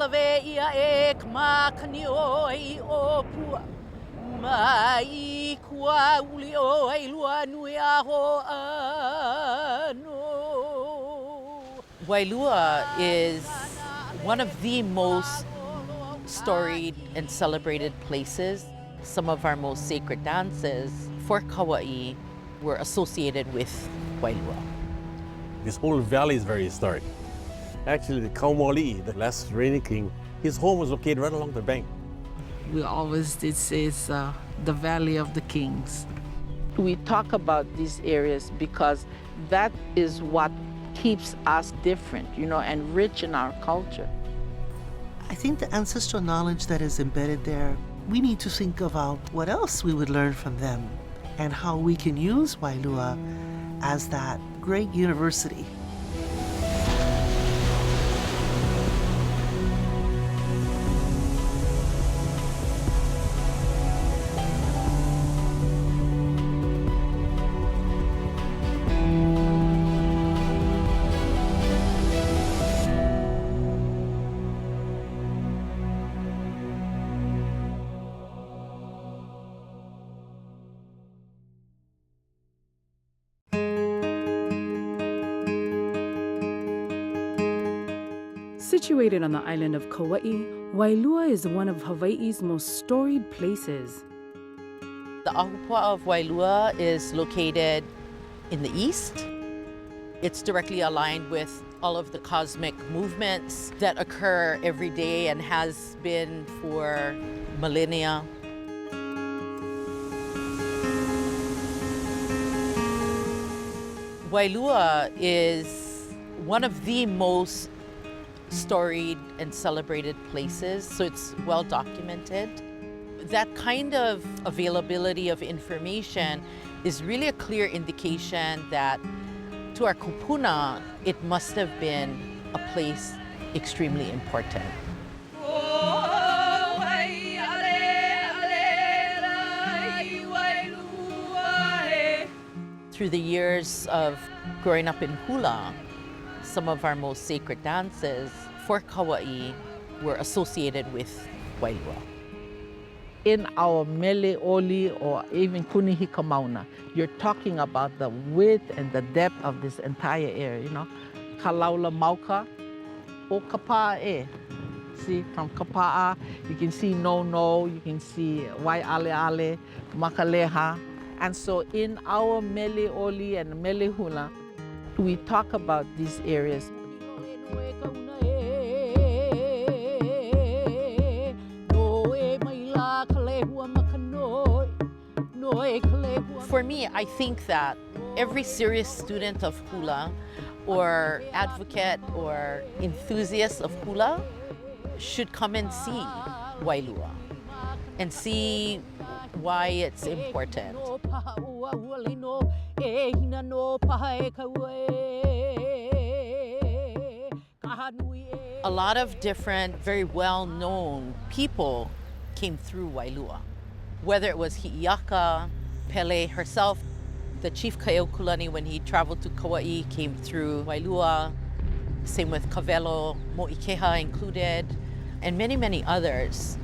ve ia e kama kanioi o pua. Mai kua uli o Wailua nui aho ano. Wailua is one of the most storied and celebrated places. Some of our most sacred dances for Kauai were associated with Wailua. This whole valley is very historic. Actually, the Kaumali'i, the last reigning king, his home was located right along the bank. We always did say it's the Valley of the Kings. We talk about these areas because that is what keeps us different, and rich in our culture. I think the ancestral knowledge that is embedded there, we need to think about what else we would learn from them and how we can use Wailua as that great university. Situated on the island of Kauai, Wailua is one of Hawaii's most storied places. The Ahupua of Wailua is located in the east. It's directly aligned with all of the cosmic movements that occur every day and has been for millennia. Wailua is one of the most storied and celebrated places, so it's well documented. That kind of availability of information is really a clear indication that to our kupuna, it must have been a place extremely important. Through the years of growing up in hula, some of our most sacred dances for Kauai were associated with Wailua. In our mele oli or even kunihika mauna, you're talking about the width and the depth of this entire area, Kalaula mauka o kapa'a. See, from kapa'a, you can see no, you can see waialeale, makaleha. And so in our mele oli and mele hula, we talk about these areas. For me, I think that every serious student of hula or advocate or enthusiast of hula should come and see Wailua and see why it's important. A lot of different, very well-known people came through Wailua. Whether it was Hi'iaka, Pele herself, the chief Kaeokulani when he traveled to Kauai came through Wailua, same with Kavelo, Mo'ikeha included, and many, many others.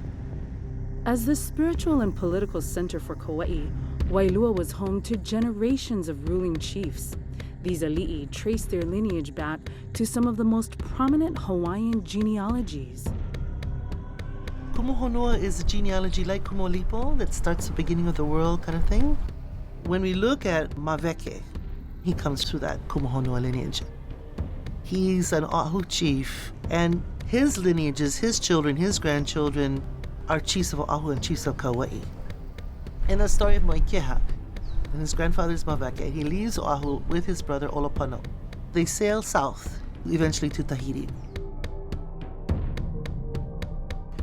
As the spiritual and political center for Kauai, Wailua was home to generations of ruling chiefs. These ali'i trace their lineage back to some of the most prominent Hawaiian genealogies. Kumuhonua is a genealogy like Kumolipo that starts the beginning of the world kind of thing. When we look at Maveke, he comes through that Kumuhonua lineage. He's an Ahu chief, and his lineages, his children, his grandchildren, are chiefs of Oahu and chiefs of Kauai. In the story of Moikeha, and his grandfather is Maveke, he leaves Oahu with his brother Olopano. They sail south, eventually to Tahiti.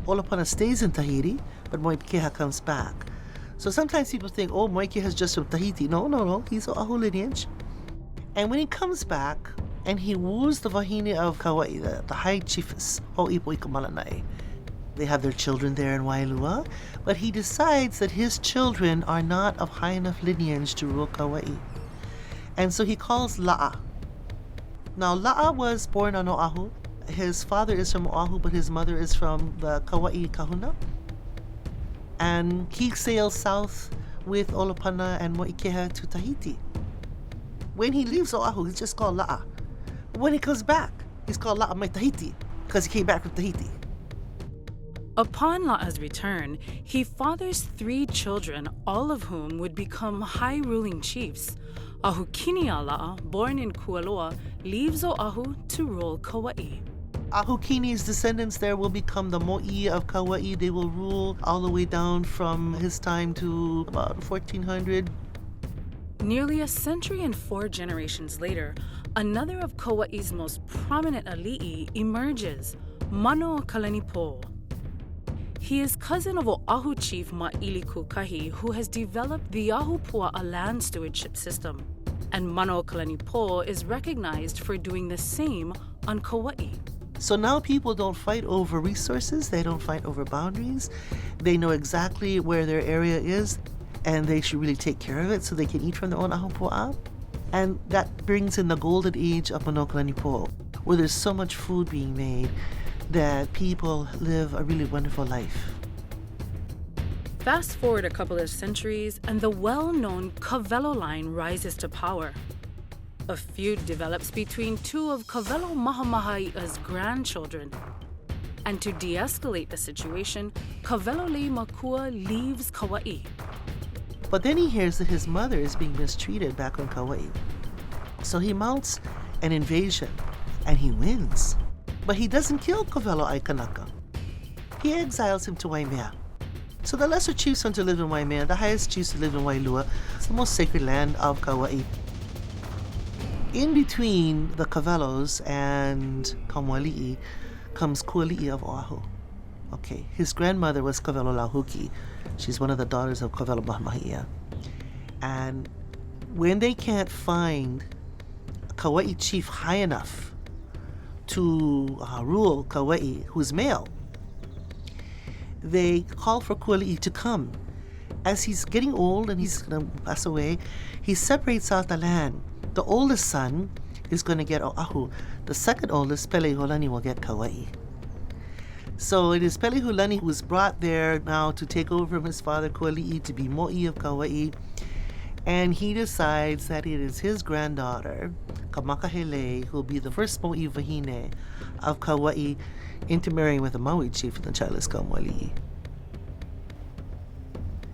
Olopana stays in Tahiti, but Moikeha comes back. So sometimes people think, oh, Moikeha is just from Tahiti. No, he's Oahu lineage. And when he comes back, and he woos the wahine of Kauai, the high chiefess, Ho'ipo Ikamalanae. They have their children there in Wailua, but he decides that his children are not of high enough lineage to rule Kauai. And so he calls La'a. Now, La'a was born on Oahu, His father is from Oahu, but his mother is from the Kauai Kahuna. And he sails south with Olopana and Mo'ikeha to Tahiti. When he leaves Oahu, he's just called La'a. When he comes back, he's called La'a Mai Tahiti because he came back from Tahiti. Upon La'a's return, he fathers 3 children, all of whom would become high ruling chiefs. Ahukinia La'a, born in Kualoa, leaves Oahu to rule Kauai. Ahukini's descendants there will become the Mo'i of Kauai. They will rule all the way down from his time to about 1400. Nearly a century and 4 generations later, another of Kauai's most prominent ali'i emerges, Mano Kalanipo. He is cousin of Oahu chief Ma'ili Kukahi, who has developed the Ahupua'a land stewardship system. And Mano Kalanipo is recognized for doing the same on Kauai. So now people don't fight over resources, they don't fight over boundaries. They know exactly where their area is, and they should really take care of it so they can eat from their own ahupua'a. And that brings in the golden age of Mano Kalanipo, where there's so much food being made that people live a really wonderful life. Fast forward a couple of centuries, and the well-known Kawelo line rises to power. A feud develops between 2 of Kawelo Mahamahai'a's grandchildren. And to de-escalate the situation, Kawelolei Makua leaves Kauai. But then he hears that his mother is being mistreated back on Kauai. So he mounts an invasion, and he wins. But he doesn't kill Kawelo Aikanaka. He exiles him to Waimea. So the lesser chiefs went to live in Waimea, the highest chiefs live in Wailua. It's the most sacred land of Kauai. In between the Kawelos and Kamwali'i comes Kuali'i of Oahu. Okay, his grandmother was Kawelo Lauhuki. She's one of the daughters of Kawelo Mahamahia. And when they can't find a Kauai chief high enough to rule Kauai, who's male, they call for Kuali'i to come. As he's getting old and he's going to pass away, he separates out the land. The oldest son is going to get Oahu. The second oldest, Pelehulani, will get Kauai. So it is Pelehulani who is brought there now to take over from his father, Kuali'i, to be Mo'i of Kauai. And he decides that it is his granddaughter, Kamakahele, who will be the first Mo'i Wahine of Kauai, intermarrying with a Maui chief in the childless Kamwali'i.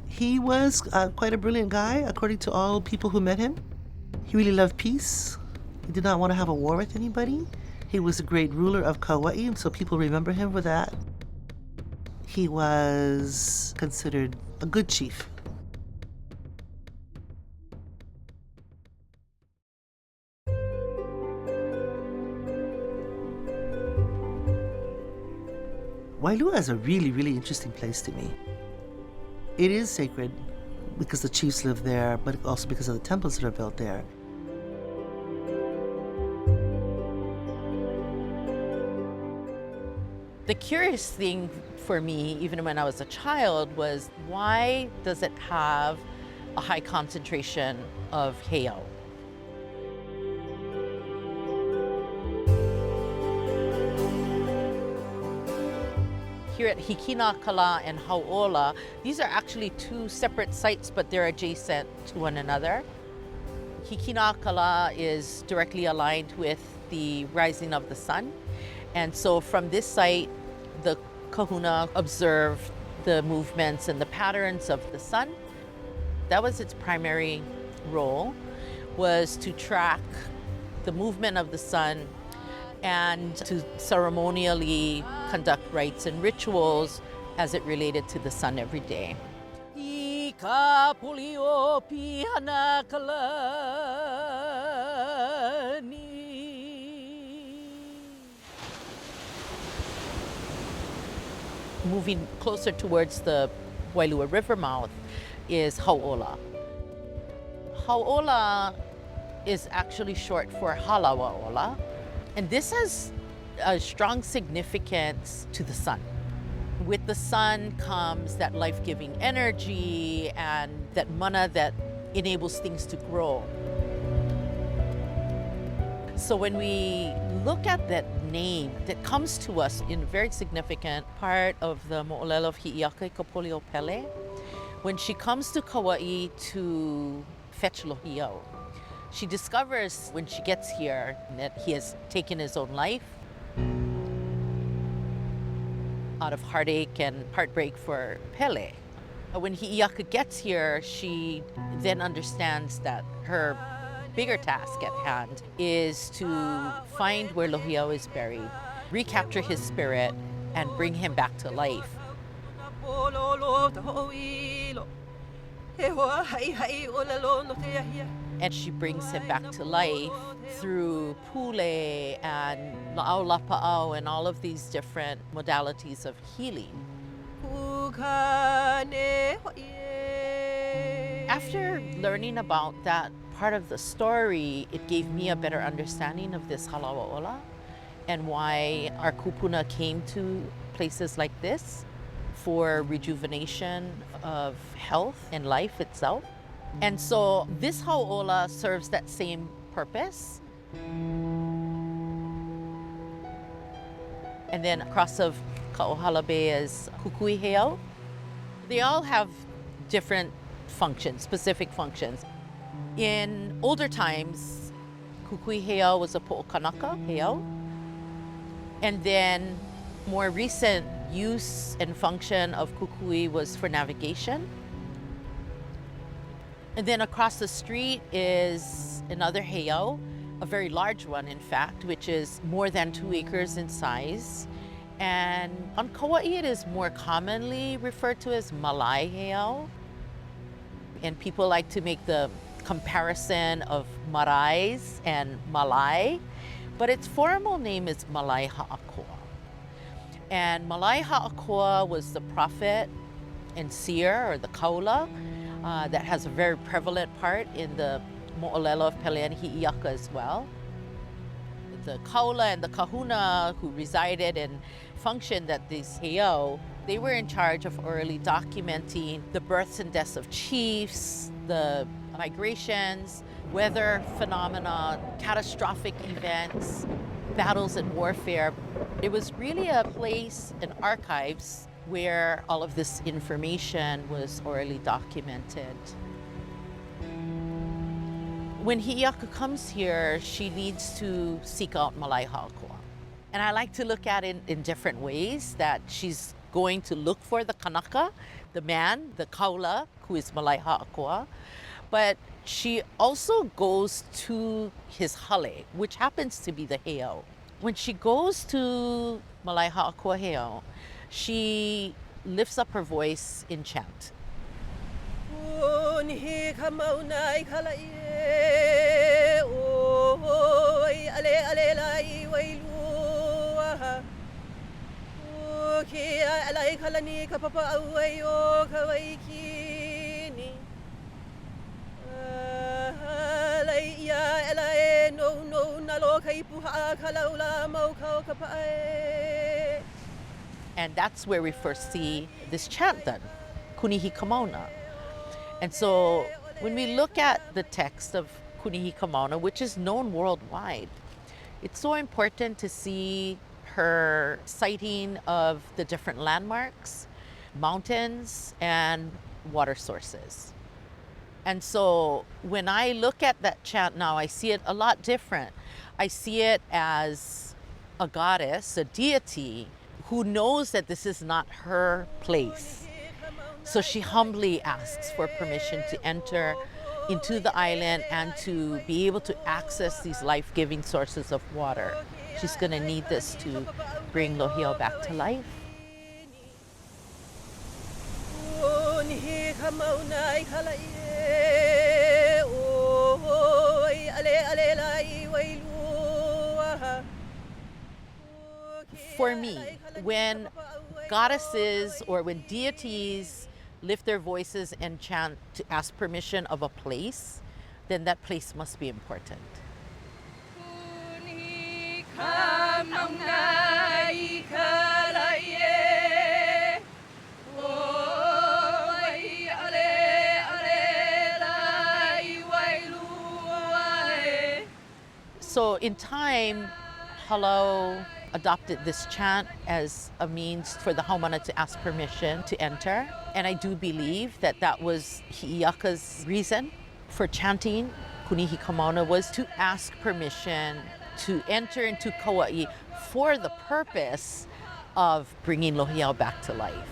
He was quite a brilliant guy, according to all people who met him. He really loved peace. He did not want to have a war with anybody. He was a great ruler of Kauai, so people remember him for that. He was considered a good chief. Wailua is a really, really interesting place to me. It is sacred because the chiefs live there, but also because of the temples that are built there. The curious thing for me, even when I was a child, was why does it have a high concentration of heiau? Here at Hikinakala and Hauola, these are actually 2 separate sites, but they're adjacent to one another. Hikinakala is directly aligned with the rising of the sun. And so from this site, the kahuna observed the movements and the patterns of the sun. That was its primary role, was to track the movement of the sun and to ceremonially conduct rites and rituals as it related to the sun every day. Moving closer towards the Wailua River mouth is Hauola. Hauola is actually short for Halawaola, and this has a strong significance to the sun. With the sun comes that life-giving energy and that mana that enables things to grow. So when we look at that name that comes to us in a very significant part of the mo'olelo of Hi'iaka Kapolio Pele, when she comes to Kauai to fetch Lohiau, she discovers when she gets here that he has taken his own life out of heartache and heartbreak for Pele. When Hi'iaka gets here, she then understands that her bigger task at hand is to find where Lohiau is buried, recapture his spirit, and bring him back to life. And she brings him back to life through pule and la'au lapa'au and all of these different modalities of healing. After learning about that part of the story, it gave me a better understanding of this halawa'ola and why our kupuna came to places like this for rejuvenation of health and life itself. And so this hau'ola serves that same purpose. And then across of Ka'ohala Bay is Kukui Heau. They all have different functions, specific functions. In older times, Kukui Heau was a po'okanaka heau. And then more recent use and function of kukui was for navigation. And then across the street is another heiau, a very large one in fact, which is more than 2 acres in size. And on Kauai it is more commonly referred to as Malai heiau. And people like to make the comparison of marais and Malai, but its formal name is Malai Ha'akoa. And Malai Ha'akoa was the prophet and seer, or the kaula, that has a very prevalent part in the mo'olelo of Pele and Hi'iaka as well. The kaula and the kahuna who resided and functioned at these heiau, they were in charge of orally documenting the births and deaths of chiefs, the migrations, weather phenomena, catastrophic events, battles and warfare. It was really a place, an archives, where all of this information was orally documented. When Hi'iaka comes here, she needs to seek out Malai Ha'akoa. And I like to look at it in different ways, that she's going to look for the kanaka, the man, the kaula, who is Malai Ha'akoa. But she also goes to his hale, which happens to be the heiau. When she goes to Malai Ha'akoa heiau, she lifts up her voice in chant. And that's where we first see this chant done, Kunihi Kamauna. And so when we look at the text of Kunihi Kamauna, which is known worldwide, it's so important to see her citing of the different landmarks, mountains, and water sources. And so when I look at that chant now, I see it a lot different. I see it as a goddess, a deity, who knows that this is not her place. So she humbly asks for permission to enter into the island and to be able to access these life-giving sources of water. She's going to need this to bring Lohiau back to life. For me, when goddesses or when deities lift their voices and chant to ask permission of a place, then that place must be important. So in time, Halau adopted this chant as a means for the haumana to ask permission to enter. And I do believe that that was Hi'iaka's reason for chanting Kunihi Kamauna, was to ask permission to enter into Kauai for the purpose of bringing Lohiau back to life.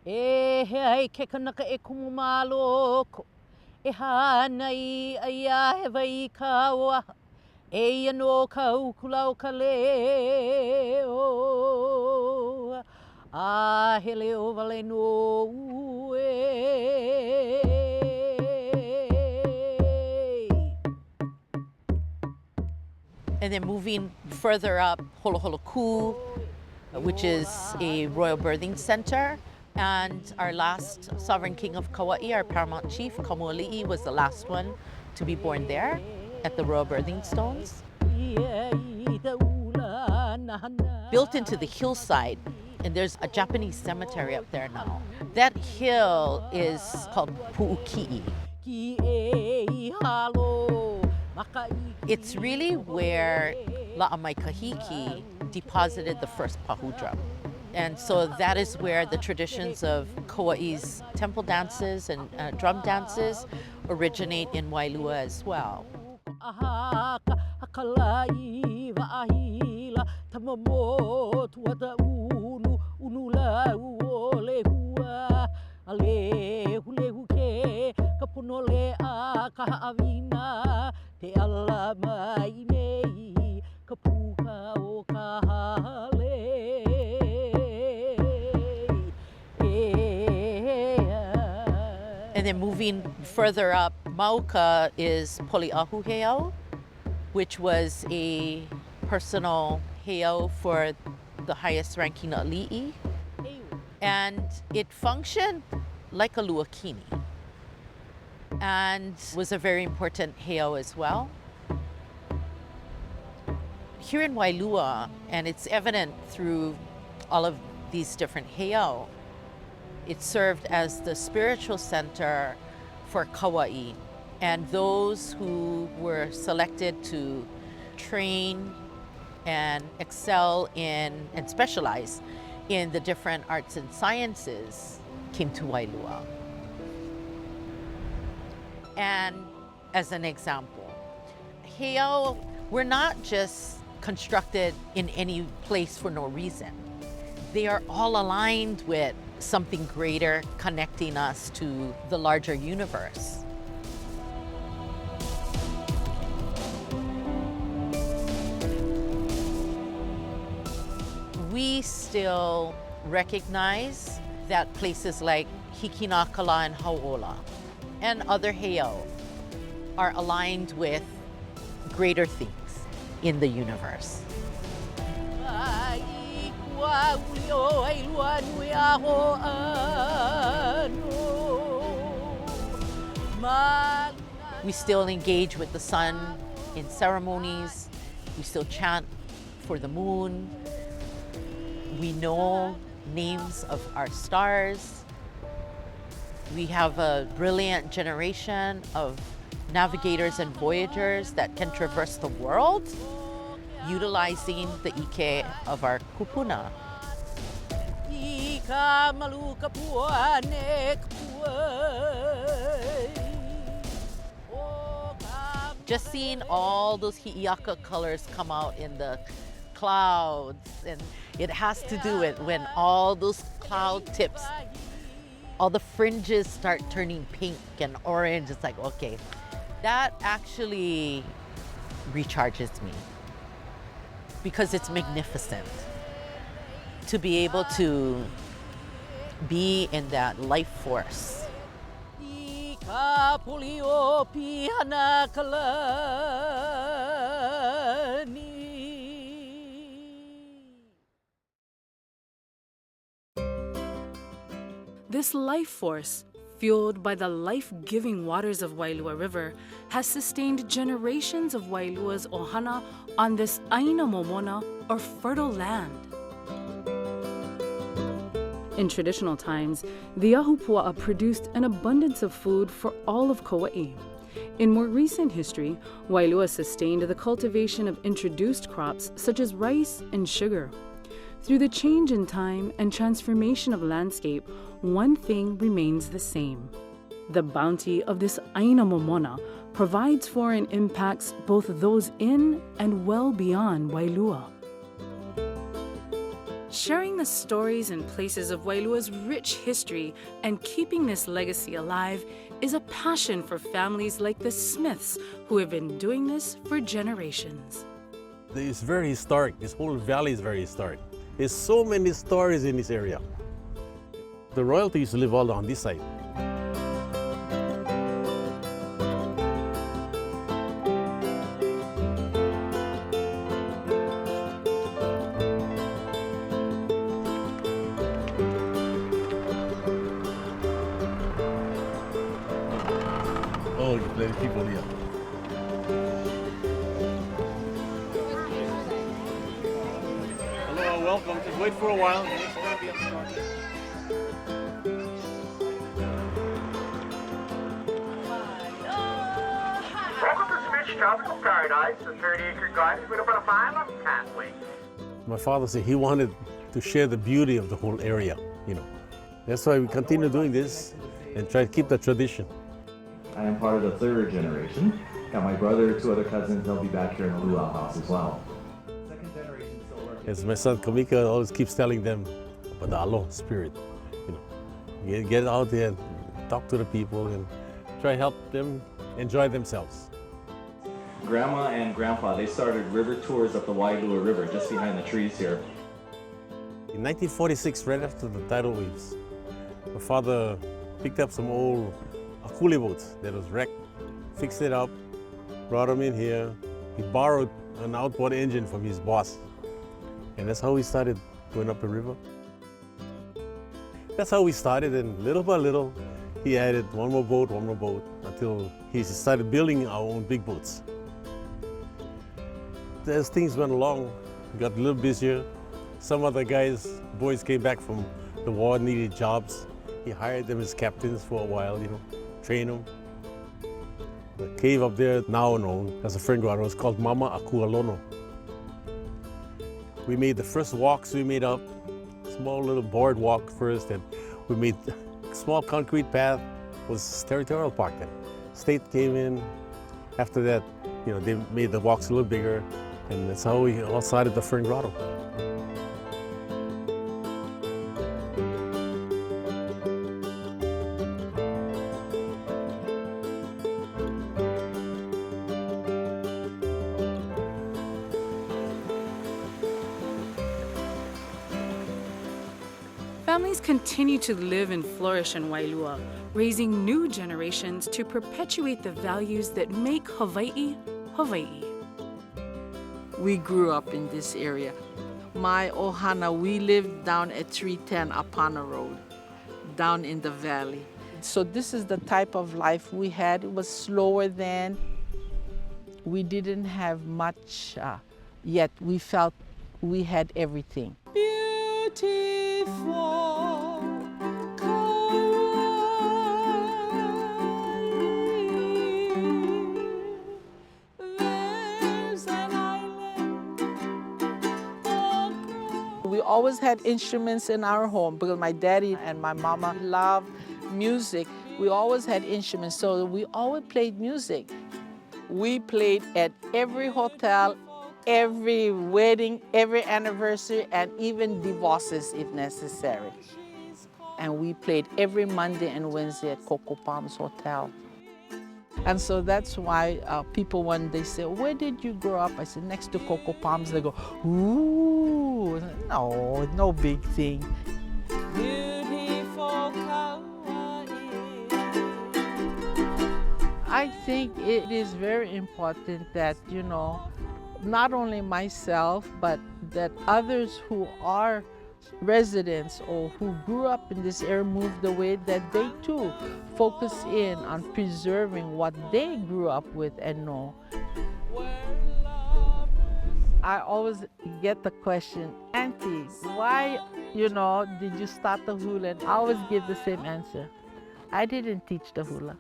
E hei ke kanaka e kumumalo e hanai aia he vai kawa e ano ka ukulau ka leo a he leo vale no ue. And then moving further up, Holoholoku, which is a royal birthing center. And our last sovereign king of Kauai, our paramount chief, Kamuali'i, was the last one to be born there at the royal birthing stones. Built into the hillside, and there's a Japanese cemetery up there now. That hill is called Pu'uki'i. It's really where La'amaikahiki deposited the first pahu drum. And so that is where the traditions of Kauai's temple dances and drum dances originate in Wailua as well. And then moving further up, Mauka is Poli'ahu Heiau, which was a personal heiau for the highest ranking ali'i. And it functioned like a luakini and was a very important heiau as well. Here in Wailua, and it's evident through all of these different heiau, it served as the spiritual center for Kauai, and those who were selected to train and excel in and specialize in the different arts and sciences came to Wailua. And as an example, heiau were not just constructed in any place for no reason. They are all aligned with something greater connecting us to the larger universe. We still recognize that places like Hikinakala and Hauola and other heiau are aligned with greater things in the universe. We still engage with the sun in ceremonies. We still chant for the moon. We know names of our stars. We have a brilliant generation of navigators and voyagers that can traverse the world utilizing the ike of our kupuna. Just seeing all those Hi'iaka colors come out in the clouds, and it has to do with when all those cloud tips, all the fringes start turning pink and orange. It's like, okay, that actually recharges me because it's magnificent to be able to be in that life force. This life force, fueled by the life-giving waters of Wailua River, has sustained generations of Wailua's ohana on this Aina Momona, or fertile land. In traditional times, the ahupua'a produced an abundance of food for all of Kauai. In more recent history, Wailua sustained the cultivation of introduced crops such as rice and sugar. Through the change in time and transformation of landscape, one thing remains the same. The bounty of this Aina Momona provides for and impacts both those in and well beyond Wailua. Sharing the stories and places of Wailua's rich history and keeping this legacy alive is a passion for families like the Smiths, who have been doing this for generations. It's very historic. This whole valley is very historic. There's so many stories in this area. The royalty used to live all on this side. Oh, there's plenty of people here. Hello, welcome. Just wait for a while. The next time we have started. Welcome to Smith's Tropical Paradise, the 30-acre garden with about a mile of pathway. My father said he wanted to share the beauty of the whole area, you know. That's why we continue doing this and try to keep the tradition. I am part of the third generation. Got my brother, two other cousins, they'll be back here in the luau house as well. Second generation still working. As my son Kamika always keeps telling them about the aloha spirit. You know, get out there and talk to the people and try to help them enjoy themselves. Grandma and Grandpa, they started river tours up the Wailua River just behind the trees here. In 1946, right after the tidal waves, my father picked up some old akuli boats that was wrecked, fixed it up, brought them in here. He borrowed an outboard engine from his boss. And that's how we started going up the river. That's how we started, and little by little, he added one more boat, until he started building our own big boats. As things went along, we got a little busier. Some other boys came back from the war, needed jobs. He hired them as captains for a while, you know, train them. The cave up there, now known as a friend grotto, is called Mama Akualono. We made the first walks we made up, small little boardwalk first, and we made a small concrete path. It was territorial park then. State came in. After that, you know, they made the walks a little bigger, and that's how we all started the Fern Grotto. Families continue to live and flourish in Wailua, raising new generations to perpetuate the values that make Hawaii, Hawaii. We grew up in this area. My ohana, we lived down at 310 Apana Road, down in the valley. So this is the type of life we had. It was slower then. We didn't have much yet. We felt we had everything. Beautiful. We always had instruments in our home because my daddy and my mama loved music. We always had instruments, so we always played music. We played at every hotel, every wedding, every anniversary, and even divorces if necessary. And we played every Monday and Wednesday at Coco Palms Hotel. And so that's why people, when they say, where did you grow up? I said, next to Coco Palms. They go, ooh, no big thing. Beautiful Kauai. I think it is very important that, you know, not only myself, but that others who are residents or who grew up in this area moved away, that they too focus in on preserving what they grew up with and know. I always get the question, Auntie, why, did you start the hula? And I always give the same answer. I didn't teach the hula.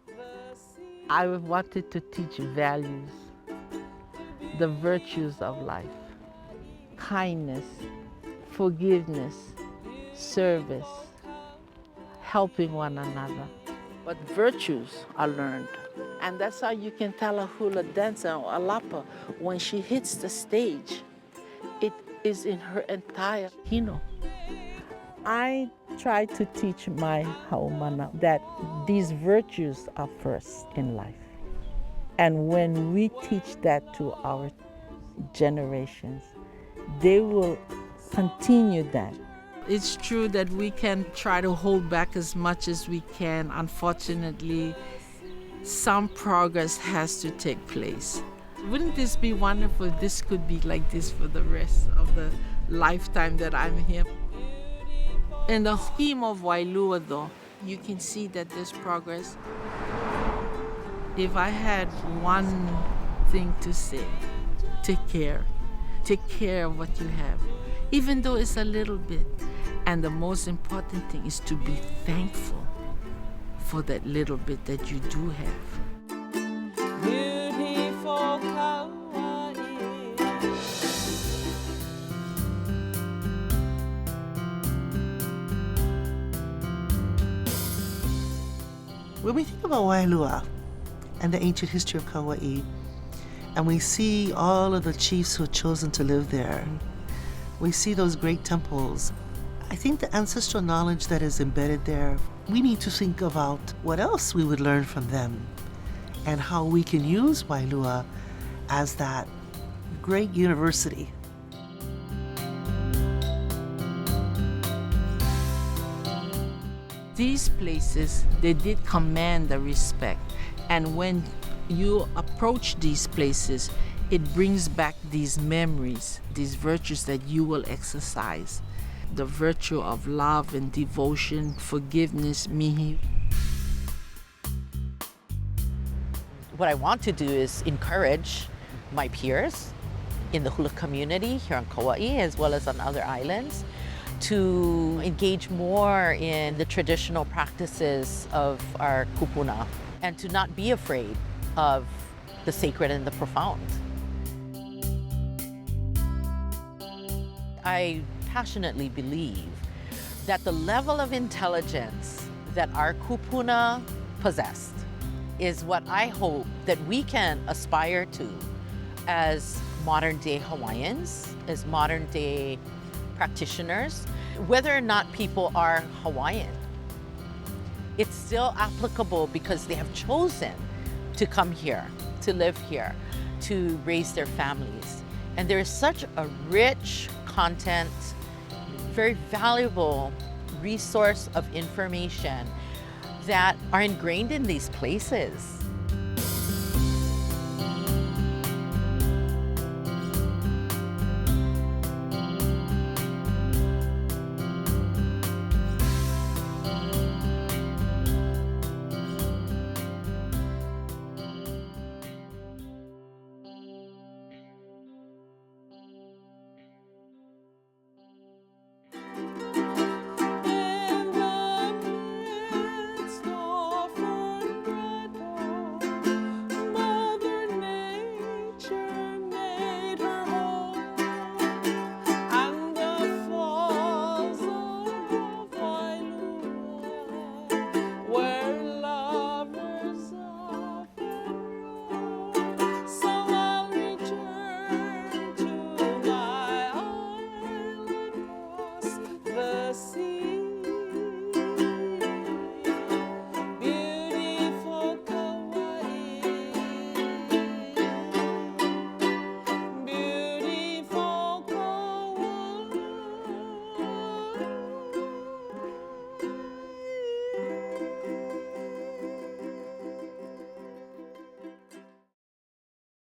I wanted to teach values, the virtues of life, kindness, forgiveness, service, helping one another. But virtues are learned. And that's how you can tell a hula dancer or a lapa, when she hits the stage, it is in her entire hino. I try to teach my haumana that these virtues are first in life. And when we teach that to our generations, they will continue that. It's true that we can try to hold back as much as we can. Unfortunately, some progress has to take place. Wouldn't this be wonderful if this could be like this for the rest of the lifetime that I'm here? In the scheme of Wailua, though, you can see that there's progress. If I had one thing to say, take care. Take care of what you have, even though it's a little bit. And the most important thing is to be thankful for that little bit that you do have. Beautiful Kauai. When we think about Wailua and the ancient history of Kauai, and we see all of the chiefs who have chosen to live there, we see those great temples. I think the ancestral knowledge that is embedded there, we need to think about what else we would learn from them and how we can use Wailua as that great university. These places, they did command the respect. And when you approach these places, it brings back these memories, these virtues that you will exercise. The virtue of love and devotion, forgiveness, mihi. What I want to do is encourage my peers in the hula community here on Kauai as well as on other islands to engage more in the traditional practices of our kupuna and to not be afraid of the sacred and the profound. I passionately believe that the level of intelligence that our kupuna possessed is what I hope that we can aspire to as modern day Hawaiians, as modern day practitioners, whether or not people are Hawaiian. It's still applicable because they have chosen to come here, to live here, to raise their families. And there is such a rich content, very valuable resource of information that are ingrained in these places.